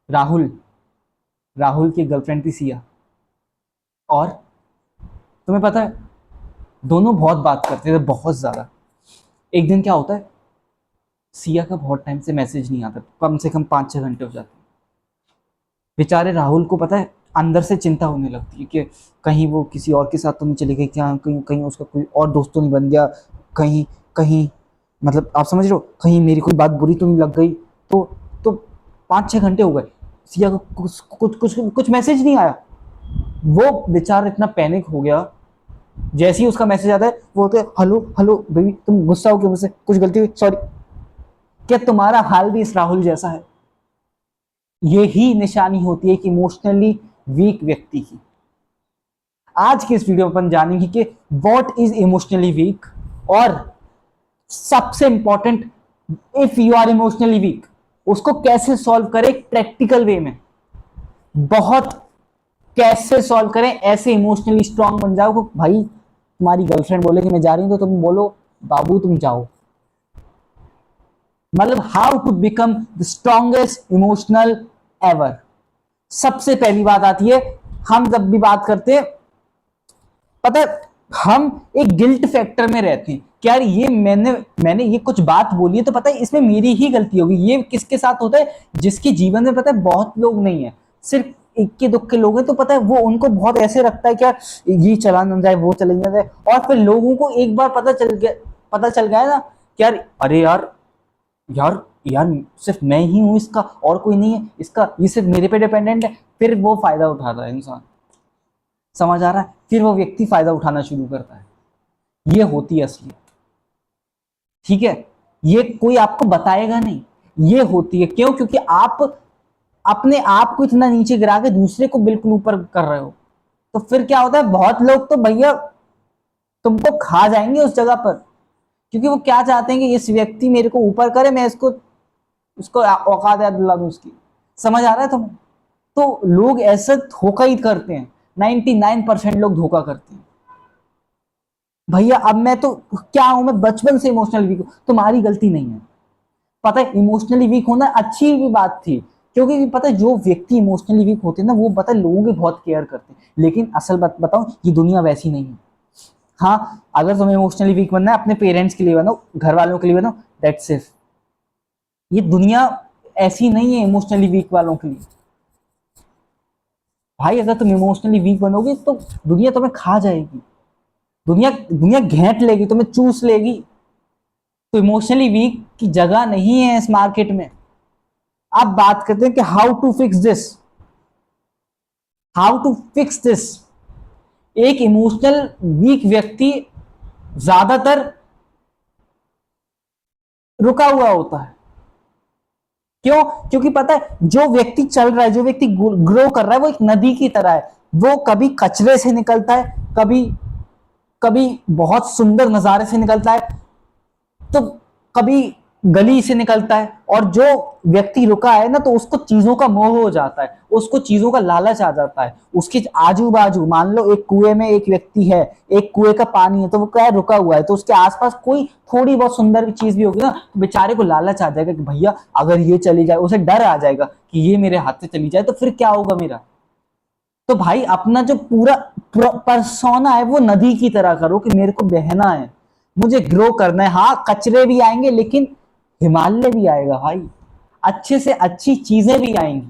राहुल राहुल की गर्लफ्रेंड थी सिया। और तुम्हें पता है, दोनों बहुत बात करते थे, बहुत ज्यादा। एक दिन क्या होता है, सिया का बहुत टाइम से मैसेज नहीं आता, कम से कम 5-6 घंटे हो जाते हैं। बेचारे राहुल को पता है, अंदर से चिंता होने लगती है कि कहीं वो किसी और के साथ तो नहीं चली गई क्या, कहीं कहीं उसका कोई और दोस्त तो नहीं बन गया, कहीं कहीं, मतलब आप समझ रहे हो, कहीं मेरी कोई बात बुरी तो नहीं लग गई। तो 5-6 घंटे हो गए, सिया को कुछ कुछ कुछ कुछ मैसेज नहीं आया। वो बेचारा इतना पैनिक हो गया। जैसे ही उसका मैसेज आता है वो होते, हेलो हेलो बेबी, तुम गुस्सा हो क्यों मुझसे, कुछ गलती हुई, सॉरी। क्या तुम्हारा हाल भी इस राहुल जैसा है? यही निशानी होती है कि इमोशनली वीक व्यक्ति की। आज के इस वीडियो में अपन जानेंगे कि व्हाट इज इमोशनली वीक, और सबसे important, if you are emotionally weak, उसको कैसे सॉल्व करें प्रैक्टिकल वे में। बहुत कैसे सॉल्व करें, ऐसे इमोशनली स्ट्रांग बन जाओ कि भाई तुम्हारी गर्लफ्रेंड बोले कि मैं जा रही हूं तो तुम बोलो बाबू तुम जाओ। मतलब how to become the strongest emotional ever. सबसे पहली बात आती है, हम जब भी बात करते हैं, पता है, हम एक गिल्ट फैक्टर में रहते हैं कि यार ये मैंने मैंने ये कुछ बात बोली है तो पता है इसमें मेरी ही गलती होगी। ये किसके साथ होता है? जिसके जीवन में पता है बहुत लोग नहीं है, सिर्फ इक्के दुक्के लोग हैं, तो पता है वो उनको बहुत ऐसे रखता है कि यार ये चला ना जाए, वो चला ना जाए। और फिर लोगों को एक बार पता चल गया ना कि यार, अरे यार यार यार, सिर्फ मैं ही हूं इसका, और कोई नहीं है इसका, ये सिर्फ मेरे पे डिपेंडेंट है। फिर वो फायदा उठाता है इंसान। समझ आ रहा है? फिर वो व्यक्ति फायदा उठाना शुरू करता है। ये होती है असली, ठीक है? ये कोई आपको बताएगा नहीं, ये होती है। क्यों? क्योंकि आप अपने आप को इतना नीचे गिरा के दूसरे को बिल्कुल ऊपर कर रहे हो। तो फिर क्या होता है, बहुत लोग तो भैया तुमको खा जाएंगे उस जगह पर, क्योंकि वो क्या चाहते हैं कि इस व्यक्ति मेरे को ऊपर करे, मैं इसको उसको औकात याद दिला दूं उसकी। समझ आ रहा है तुम्हें? तो लोग ऐसा धोखा ही करते हैं, 99% लोग धोखा करते हैं। भैया अब मैं तो क्या हूं, मैं बचपन से इमोशनल वीक हूं, तुम्हारी गलती नहीं है। पता है इमोशनली वीक होना अच्छी भी बात थी, क्योंकि पता है जो व्यक्ति इमोशनली वीक होते हैं ना, वो पता है लोगों की बहुत केयर करते हैं। लेकिन असल बात बताऊं, ये दुनिया वैसी नहीं है। हाँ, अगर तुम्हें इमोशनली वीक बनना है, अपने पेरेंट्स के लिए बनो, घर वालों के लिए बनो, दैट्स इट। ये दुनिया ऐसी नहीं है इमोशनली वीक वालों के लिए। भाई अगर तुम इमोशनली वीक बनोगे तो दुनिया तुम्हें खा जाएगी, दुनिया दुनिया घेंट लेगी, तुम्हें चूस लेगी। तो इमोशनली वीक की जगह नहीं है इस मार्केट में। अब बात करते हैं कि हाउ टू फिक्स दिस। एक इमोशनल वीक व्यक्ति ज्यादातर रुका हुआ होता है। क्यों? क्योंकि पता है जो व्यक्ति चल रहा है, जो व्यक्ति ग्रो कर रहा है, वो एक नदी की तरह है। वो कभी कचरे से निकलता है, कभी कभी बहुत सुंदर नजारे से निकलता है, तो कभी गली से निकलता है। और जो व्यक्ति रुका है ना, तो उसको चीजों का मोह हो जाता है, उसको चीजों का लालच आ जाता है। उसके आजू बाजू मान लो एक कुएं में एक व्यक्ति है, एक कुएं का पानी है, तो वो क्या है, रुका हुआ है, तो उसके आसपास कोई थोड़ी बहुत सुंदर भी चीज भी होगी ना, तो बेचारे को लालच आ जाएगा कि भैया अगर ये चली जाए, उसे डर आ जाएगा कि ये मेरे हाथ से चली जाए तो फिर क्या होगा मेरा। तो भाई अपना जो पूरा परसोना है वो नदी की तरह करो कि मेरे को बहना है, मुझे ग्रो करना है। हाँ कचरे भी आएंगे, लेकिन हिमालय भी आएगा भाई, अच्छे से अच्छी चीजें भी आएंगी।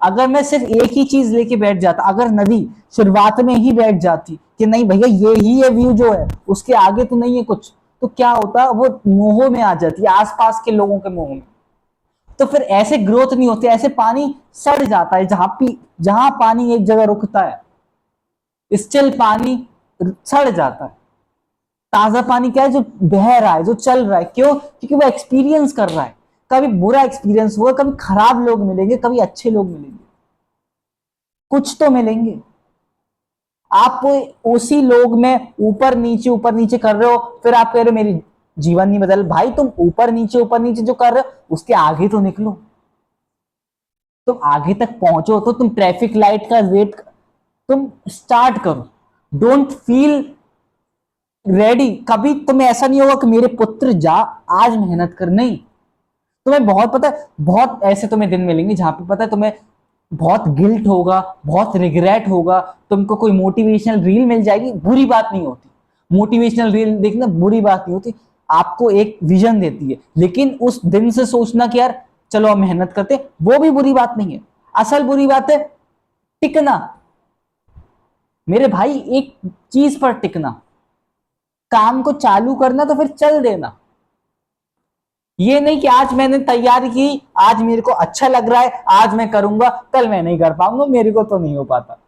अगर मैं सिर्फ एक ही चीज लेके बैठ जाता, अगर नदी शुरुआत में ही बैठ जाती कि नहीं भैया ये ही है व्यू जो है, उसके आगे तो नहीं है कुछ, तो क्या होता, वो मोह में आ जाती है, आसपास के लोगों के मोह में। तो फिर ऐसे ग्रोथ नहीं होती, ऐसे पानी सड़ जाता है। जहां पानी एक जगह रुकता है, स्टिल पानी सड़ जाता है। ताजा पानी क्या है, जो बह रहा है, जो चल रहा है। क्यों? क्योंकि वो एक्सपीरियंस कर रहा है। कभी बुरा एक्सपीरियंस हुआ, कभी खराब लोग मिलेंगे, कभी अच्छे लोग मिलेंगे, कुछ तो मिलेंगे। आप उसी लोग में ऊपर नीचे कर रहे हो, फिर आप कह रहे हो मेरी जीवन नहीं बदल। भाई तुम ऊपर नीचे जो कर रहे हो, उसके आगे तो निकलो, तुम आगे तक पहुंचो। तो तुम ट्रैफिक लाइट का वेट, तुम स्टार्ट करो। Don't feel ready. कभी तुम्हें ऐसा नहीं होगा कि मेरे पुत्र जा, आज मेहनत कर, नहीं। तुम्हें बहुत पता है, बहुत ऐसे तुम्हें दिन मिलेंगे जहां पे पता है तुम्हें बहुत गिल्ट होगा, बहुत रिग्रेट होगा, तुमको कोई मोटिवेशनल रील मिल जाएगी, बुरी बात नहीं होती। मोटिवेशनल रील देखना बुरी बात नहीं होती, आपको एक विजन देती है। लेकिन उस दिन से सोचना कि यार चलो हम मेहनत करते, वो भी बुरी बात नहीं है। असल बुरी बात है टिकना, मेरे भाई, एक चीज पर टिकना। काम को चालू करना तो फिर चल देना। ये नहीं कि आज मैंने तैयारी की, आज मेरे को अच्छा लग रहा है, आज मैं करूंगा, कल मैं नहीं कर पाऊंगा, मेरे को तो नहीं हो पाता।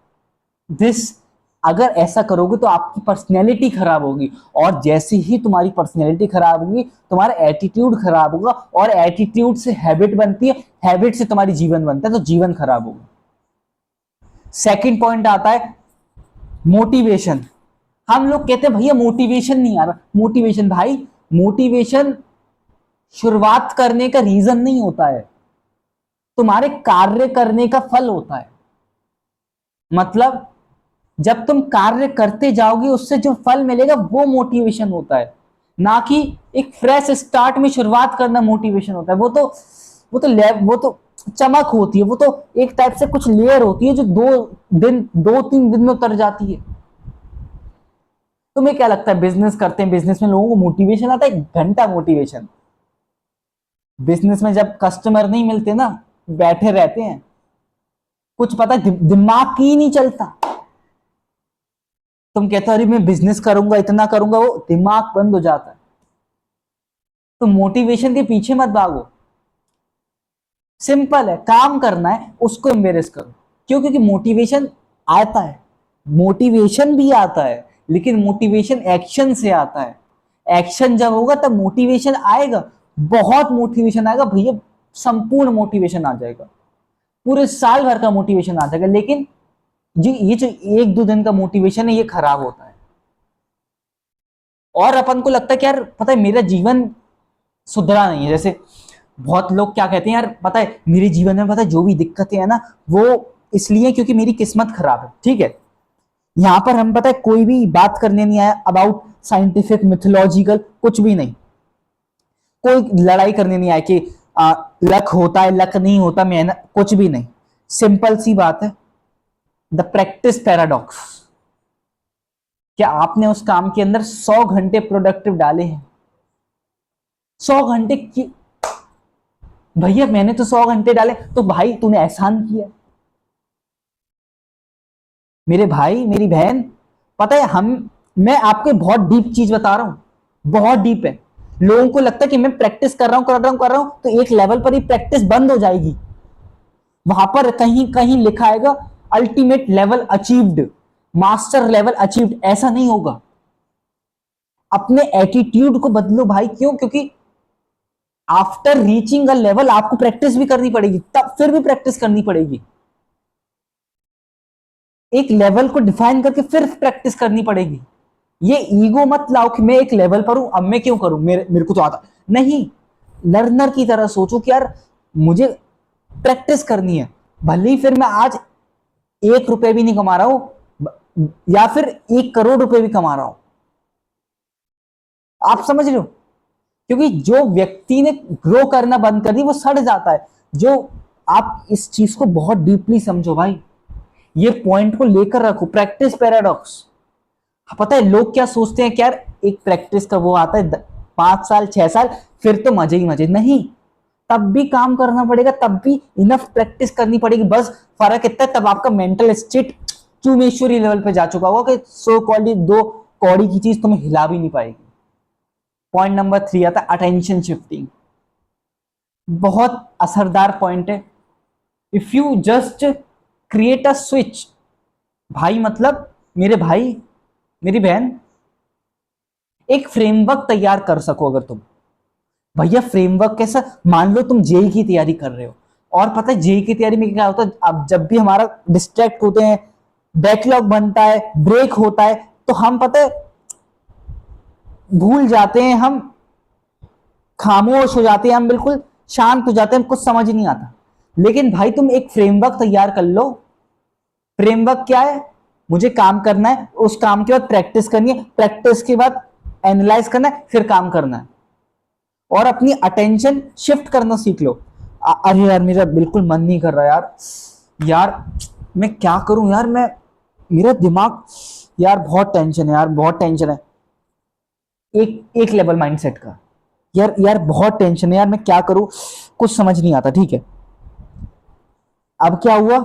दिस, अगर ऐसा करोगे तो आपकी पर्सनैलिटी खराब होगी, और जैसे ही तुम्हारी पर्सनैलिटी खराब होगी तुम्हारा एटीट्यूड खराब होगा, और एटीट्यूड से हैबिट बनती है, हैबिट से तुम्हारी जीवन बनता है, तो जीवन खराब होगा। सेकंड पॉइंट आता है मोटिवेशन। हम लोग कहते हैं भैया मोटिवेशन नहीं आ रहा। मोटिवेशन भाई, मोटिवेशन शुरुआत करने का रीजन नहीं होता है, तुम्हारे कार्य करने का फल होता है। मतलब जब तुम कार्य करते जाओगे उससे जो फल मिलेगा वो मोटिवेशन होता है, ना कि एक फ्रेश स्टार्ट में शुरुआत करना मोटिवेशन होता है। वो तो चमक होती है, वो तो एक टाइप से कुछ लेयर होती है जो 2-3 दिन में उतर जाती है। तुम्हें क्या लगता है बिजनेस करते हैं, बिजनेस में लोगों को मोटिवेशन आता है? 1 घंटा मोटिवेशन। बिजनेस में जब कस्टमर नहीं मिलते ना, बैठे रहते हैं, कुछ पता है दिमाग की नहीं चलता। तुम कहते हो अरे मैं बिजनेस करूंगा, इतना करूंगा, वो दिमाग बंद हो जाता है। तो मोटिवेशन के पीछे मत भागो, सिंपल है, काम करना है उसको एम्बेरेस करो। क्यों? क्योंकि मोटिवेशन आता है, मोटिवेशन भी आता है, लेकिन मोटिवेशन एक्शन से आता है। एक्शन जब होगा तब मोटिवेशन आएगा, बहुत मोटिवेशन आएगा भैया, संपूर्ण मोटिवेशन आ जाएगा, पूरे साल भर का मोटिवेशन आ जाएगा। लेकिन जी ये जो 1-2 दिन का मोटिवेशन है ये खराब होता है, और अपन को लगता है कि यार पता है मेरा जीवन सुधरा नहीं है। जैसे बहुत लोग क्या कहते हैं, यार पता है मेरे जीवन में पता है जो भी दिक्कतें हैं ना वो इसलिए क्योंकि मेरी किस्मत खराब है। ठीक है, यहां पर हम पता है कोई भी बात करने नहीं आया अबाउट साइंटिफिक मिथोलॉजिकल, कुछ भी नहीं, कोई लड़ाई करने नहीं आया कि लक होता है लक नहीं होता, मेहनत, कुछ भी नहीं। सिंपल सी बात है, द प्रैक्टिस पैराडॉक्स। क्या आपने उस काम के अंदर 100 घंटे प्रोडक्टिव डाले हैं? 100 घंटे की भैया, मैंने तो 100 घंटे डाले, तो भाई तूने एहसान किया। मेरे भाई मेरी बहन, पता है मैं आपको बहुत डीप चीज बता रहा हूं, बहुत डीप है। लोगों को लगता है कि मैं प्रैक्टिस कर रहा हूं कर रहा हूं, तो एक लेवल पर ही प्रैक्टिस बंद हो जाएगी, वहां पर कहीं कहीं लिखा आएगा ultimate level achieved, master level achieved, ऐसा नहीं होगा। अपने एटीट्यूड को बदलो भाई। क्यों? क्योंकि आफ्टर रीचिंग अ लेवल आपको प्रैक्टिस भी करनी पड़ेगी, तब फिर भी प्रैक्टिस करनी पड़ेगी, एक लेवल को डिफाइन करके फिर प्रैक्टिस करनी पड़ेगी। ये ईगो मत लाओ कि मैं एक लेवल पर हूं, अब मैं क्यों करूं, मेरे को तो आता नहीं। लर्नर की तरह सोचो कि यार मुझे प्रैक्टिस करनी है, भले ही फिर मैं आज 1 रुपए भी नहीं कमा रहा हूं या फिर 1 करोड़ रुपए भी कमा रहा हूं। आप समझ रहे हो? क्योंकि जो व्यक्ति ने ग्रो करना बंद कर दी वो सड़ जाता है। जो आप इस चीज को बहुत डीपली समझो भाई, ये पॉइंट को लेकर रखो, प्रैक्टिस पैराडॉक्स। पता है लोग क्या सोचते हैं कि यार एक प्रैक्टिस का वो आता है 5 साल 6 साल, फिर तो मजे ही मजे, नहीं, तब भी काम करना पड़ेगा, तब भी इनफ प्रैक्टिस करनी पड़ेगी। बस फर्क इतना है तब आपका मेंटल स्टेट चूमेश्वरी लेवल पे जा चुका होगा कि सो कॉल्ड 2 कौड़ी की चीज तुम्हें हिला भी नहीं पाएगी। पॉइंट नंबर 3 आता है अटेंशन शिफ्टिंग, बहुत असरदार पॉइंट है। If you just create a switch, भाई मतलब मेरे भाई मेरी बहन, एक फ्रेमवर्क तैयार कर सको। अगर तुम भैया फ्रेमवर्क कैसा, मान लो तुम जेई की तैयारी कर रहे हो, और पता है जेई की तैयारी में क्या होता है, अब जब भी हमारा डिस्ट्रैक्ट होते हैं, बैकलॉग बनता है, ब्रेक होता है, तो हम पता है भूल जाते हैं, हम खामोश हो जाते हैं, हम बिल्कुल शांत हो जाते हैं, कुछ समझ नहीं आता। लेकिन भाई तुम एक फ्रेमवर्क तैयार कर लो। फ्रेमवर्क क्या है? मुझे काम करना है, उस काम के बाद प्रैक्टिस करनी है, प्रैक्टिस के बाद एनालाइज करना है, फिर काम करना है। और अपनी अटेंशन शिफ्ट करना सीख लो। अरे यार मेरा बिल्कुल मन नहीं कर रहा यार, यार मैं क्या करूं यार, मैं मेरा दिमाग, यार बहुत टेंशन है यार, बहुत टेंशन है। एक एक लेवल माइंडसेट का, यार यार बहुत टेंशन है यार, मैं क्या करूं, कुछ समझ नहीं आता। ठीक है, अब क्या हुआ,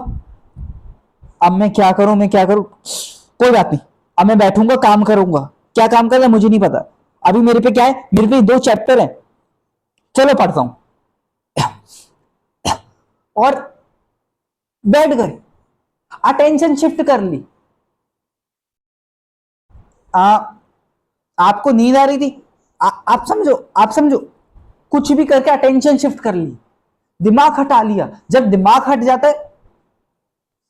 अब मैं क्या करूं, मैं क्या करूं, कोई बात नहीं, अब मैं बैठूंगा काम करूंगा। क्या काम करना है मुझे नहीं पता, अभी मेरे पे क्या है, मेरे पे 2 चैप्टर है, चलो पढ़ता हूं, और बैठ गए, अटेंशन शिफ्ट कर ली। आ, आपको नींद आ रही थी, आप समझो, आप समझो, कुछ भी करके अटेंशन शिफ्ट कर ली, दिमाग हटा लिया। जब दिमाग हट जाता है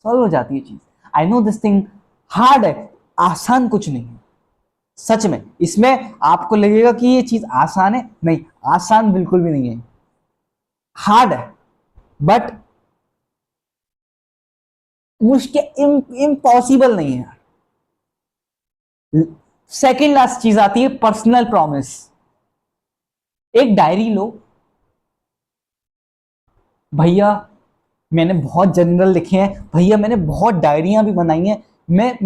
सॉल्व हो जाती है चीज। I know this thing hard है, आसान कुछ नहीं है सच में। इसमें आपको लगेगा कि ये चीज आसान है, नहीं, आसान बिल्कुल भी नहीं है, हार्ड है, बट मुश्किल, इम्पॉसिबल नहीं है। सेकेंड लास्ट चीज आती है पर्सनल प्रॉमिस। एक डायरी लो भैया, मैंने बहुत जनरल लिखे हैं भैया, मैंने बहुत डायरियां भी बनाई हैं, मैं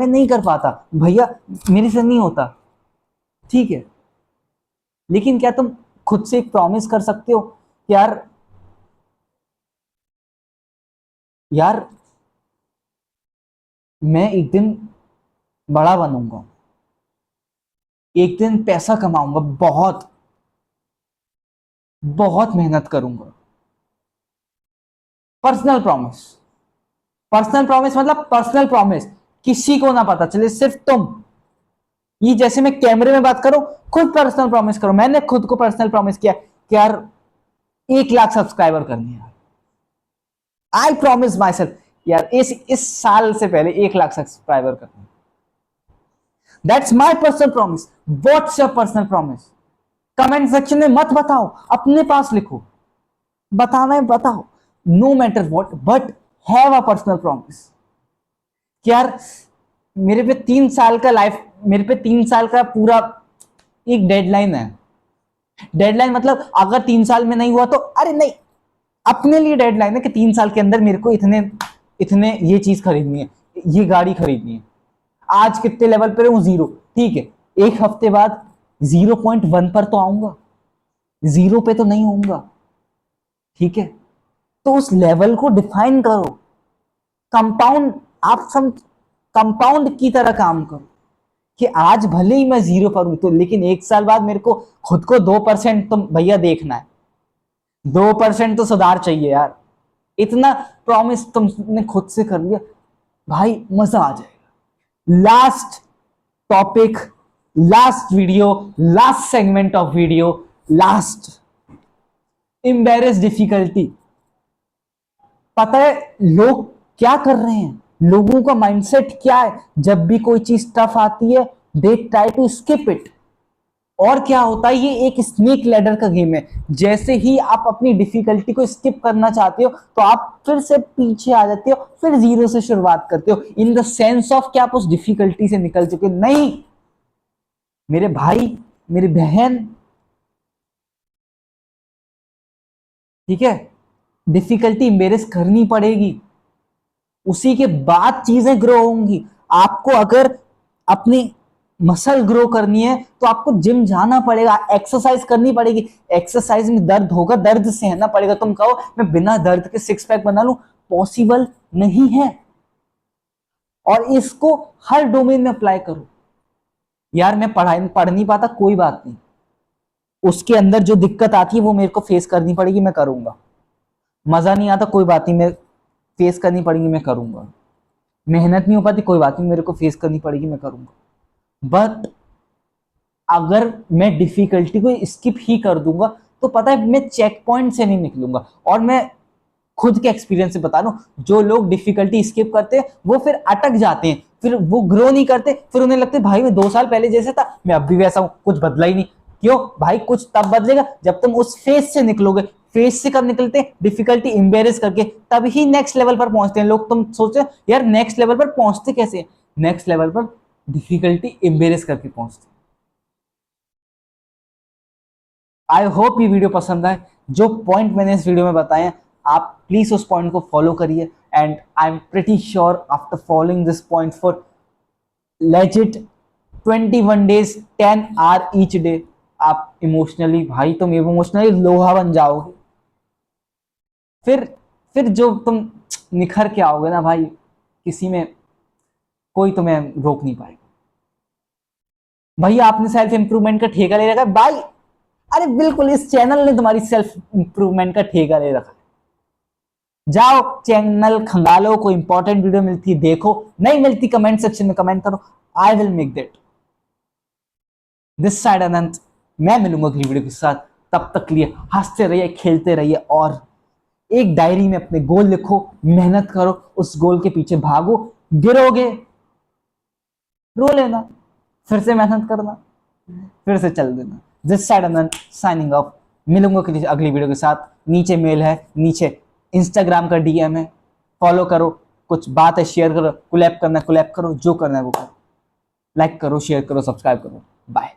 नहीं कर पाता भैया, मेरे से नहीं होता, ठीक है, लेकिन क्या तुम खुद से एक प्रॉमिस कर सकते हो कि यार, यार मैं एक दिन बड़ा बनूंगा, एक दिन पैसा कमाऊंगा, बहुत बहुत मेहनत करूंगा। पर्सनल प्रॉमिस, पर्सनल प्रॉमिस मतलब पर्सनल प्रॉमिस, किसी को ना पता चले, सिर्फ तुम। ये जैसे मैं कैमरे में बात करूं, खुद पर्सनल प्रॉमिस करो। मैंने खुद को पर्सनल प्रॉमिस किया कि यार 1 लाख सब्सक्राइबर करनी है, आई प्रॉमिस माई सेल्फ, यार इस साल से पहले 1 लाख सब्सक्राइबर करनी है। That's my personal promise. What's your personal promise? Comment section में मत बताओ, अपने पास लिखो, बताना है बताओ, no matter what, but have a personal promise. यार मेरे पे 3 साल का लाइफ, मेरे पे 3 साल का पूरा एक डेडलाइन है। डेडलाइन मतलब अगर 3 साल में नहीं हुआ तो अरे नहीं, अपने लिए डेडलाइन है कि 3 साल के अंदर मेरे को इतने इतने ये चीज खरीदनी है, ये गाड़ी खरीदनी है। आज कितने लेवल पर हूं, 0, ठीक है, एक हफ्ते बाद 0.1 पर तो आऊंगा, 0 पे तो नहीं होऊंगा, ठीक है। तो उस लेवल को डिफाइन करो, कंपाउंड, आप सम कंपाउंड की तरह काम करो कि आज भले ही मैं 0 पर हूं तो, लेकिन 1 साल बाद मेरे को खुद को 2% तो भैया देखना है, 2% तो सुधार चाहिए यार। इतना प्रॉमिस तुमने खुद से कर लिया, भाई मजा आ जाएगा। Last topic, last video, last segment of video, last, embarrass difficulty. पता है लोग क्या कर रहे हैं, लोगों का माइंडसेट क्या है, जब भी कोई चीज टफ आती है they try to skip it. और क्या होता है, ये एक स्नेक लैडर का गेम है, जैसे ही आप अपनी डिफिकल्टी को स्किप करना चाहते हो तो आप फिर से पीछे आ जाते हो, फिर 0 से शुरुआत करते हो, इन द सेंस ऑफ कि आप उस डिफिकल्टी से निकल चुके। नहीं मेरे भाई, मेरी बहन, ठीक है, डिफिकल्टी एम्बेरेस करनी पड़ेगी, उसी के बाद चीजें ग्रो होंगी। आपको अगर अपनी मसल ग्रो करनी है तो आपको जिम जाना पड़ेगा, एक्सरसाइज करनी पड़ेगी, एक्सरसाइज में दर्द होगा, दर्द सहना पड़ेगा। तुम कहो मैं बिना दर्द के 6 पैक बना लूं, पॉसिबल नहीं है। और इसको हर डोमेन में अप्लाई करो। यार मैं पढ़ नहीं पाता, कोई बात नहीं, उसके अंदर जो दिक्कत आती है वो मेरे को फेस करनी पड़ेगी, मैं करूंगा। मजा नहीं आता, कोई बात नहीं, मैं फेस करनी पड़ेगी, मैं करूंगा। मेहनत नहीं हो पाती, कोई बात नहीं, मेरे को फेस करनी पड़ेगी, मैं करूंगा। बट अगर मैं डिफिकल्टी को स्किप ही कर दूंगा तो पता है मैं चेक पॉइंट से नहीं निकलूंगा। और मैं खुद के एक्सपीरियंस से बता रहा हूं, जो लोग डिफिकल्टी स्किप करते हैं वो फिर अटक जाते हैं, फिर वो ग्रो नहीं करते, फिर उन्हें लगता है भाई मैं 2 साल पहले जैसे था मैं अब भी वैसा हूं, कुछ बदला ही नहीं। क्यों भाई, कुछ तब बदलेगा जब तुम उस फेज से निकलोगे। फेज से कब निकलते हैं, डिफिकल्टी एम्बेरेस करके, तब ही नेक्स्ट लेवल पर पहुंचते हैं लोग। तुम सोचते यार नेक्स्ट लेवल पर पहुंचते कैसे, नेक्स्ट लेवल पर डिफिकल्टी एम्बेरेस करके पहुंचते। आई होप ये वीडियो पसंद आए। जो पॉइंट मैंने इस वीडियो में बताए हैं आप प्लीज उस पॉइंट को फॉलो करिए, and I am pretty sure after following this point for legit 21 days 10 hour each day, आप इमोशनली, भाई तुम इमोशनली लोहा बन जाओगे। फिर फिर जो तुम निखर के आओगे ना भाई, किसी में कोई तुम्हें रोक नहीं पाएगा। भैया आपने सेल्फ इंप्रूवमेंट का ठेका ले रखा है भाई, अरे बिल्कुल इस चैनल ने तुम्हारी सेल्फ इंप्रूवमेंट का ठेका ले रखा है। जाओ चैनल खंगालो, कोई इंपॉर्टेंट वीडियो मिलती है देखो, नहीं मिलती कमेंट सेक्शन में कमेंट करो, I will make that. This side Anant, मैं मिलूंगा अगली वीडियो के साथ। तब तक के लिए हंसते रहिए, खेलते रहिए, और एक डायरी में अपने गोल लिखो, मेहनत करो, उस गोल के पीछे भागो, गिरोगे रो लेना, फिर से मेहनत करना, फिर से चल देना। This side Anant signing off. मिलूंगा अगली वीडियो के साथ। नीचे मेल है, नीचे इंस्टाग्राम का डीएम है, फॉलो करो, कुछ बात है शेयर करो, कोलैब करना है कोलैब करो, जो करना है वो करो, लाइक करो, शेयर करो, सब्सक्राइब करो। बाय।